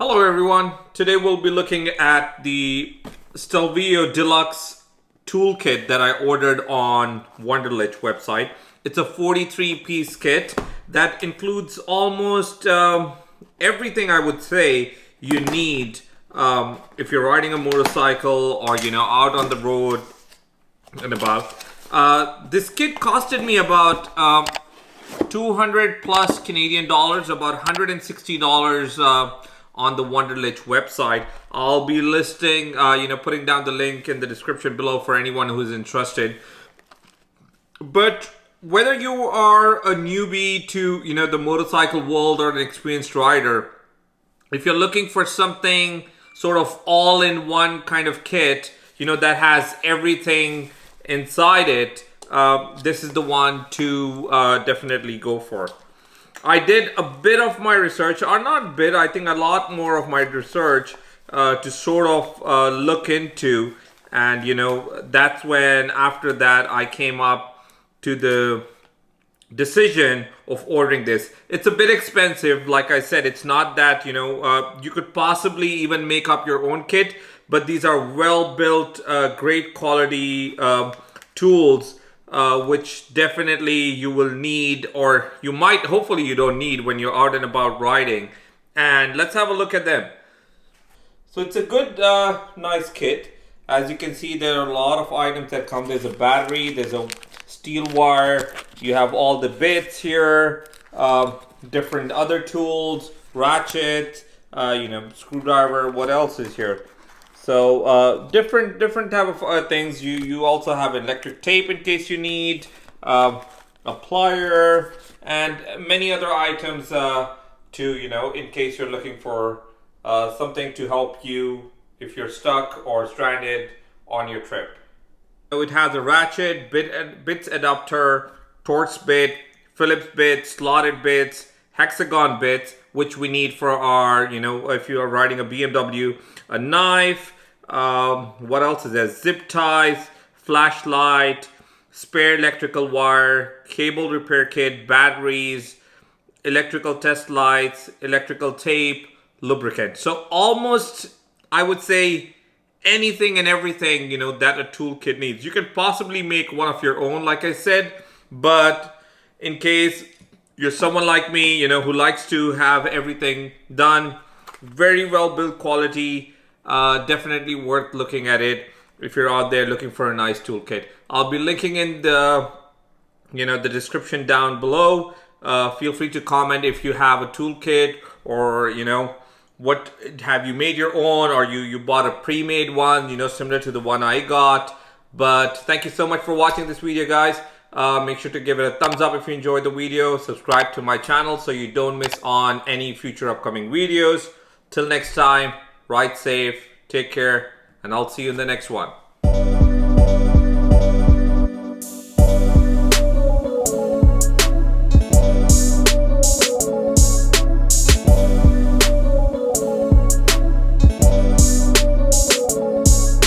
Hello everyone, today we'll be looking at the Stelvio Deluxe toolkit that I ordered on Wunderlich website. It's a 43-piece kit that includes almost everything I would say you need if you're riding a motorcycle or out on the road and about. This kit costed me about 200 plus Canadian dollars, about $160 on the Wunderlich website. I'll be listing, putting down the link in the description below for anyone who's interested. But whether you are a newbie to, the motorcycle world or an experienced rider, if you're looking for something sort of all-in-one kind of kit, that has everything inside it, this is the one to definitely go for. I did a bit of my research, or not bit, I think a lot more of my research to sort of look into, and that's when after that I came up to the decision of ordering this. It's a bit expensive, like I said. It's not that you could possibly even make up your own kit, but these are well built, great quality tools, which definitely you will need, or you might, hopefully you don't need when you're out and about riding. And let's have a look at them. So it's a good, nice kit. As you can see, there are a lot of items that come. There's a battery, there's a steel wire, you have all the bits here, different other tools, ratchet, screwdriver. What else is here? So different type of things. You also have electric tape in case you need, a plier, and many other items to in case you're looking for something to help you if you're stuck or stranded on your trip. So it has a ratchet, bits adapter, Torx bit, Phillips bit, slotted bits, hexagon bits, which we need for our, if you are riding a BMW, a knife. What else is there? Zip ties, flashlight, spare electrical wire, cable repair kit, batteries, electrical test lights, electrical tape, lubricant. So almost, I would say, anything and everything, that a toolkit needs. You could possibly make one of your own, like I said, but in case you're someone like me, who likes to have everything done, very well built quality, definitely worth looking at it if you're out there looking for a nice toolkit. I'll be linking in the the description down below. Feel free to comment if you have a toolkit, or what have you made your own, or you bought a pre-made one, similar to the one I got. But thank you so much for watching this video, guys. Make sure to give it a thumbs up if you enjoyed the video. Subscribe to my channel so you don't miss on any future upcoming videos. Till next time, ride safe, take care, and I'll see you in the next one.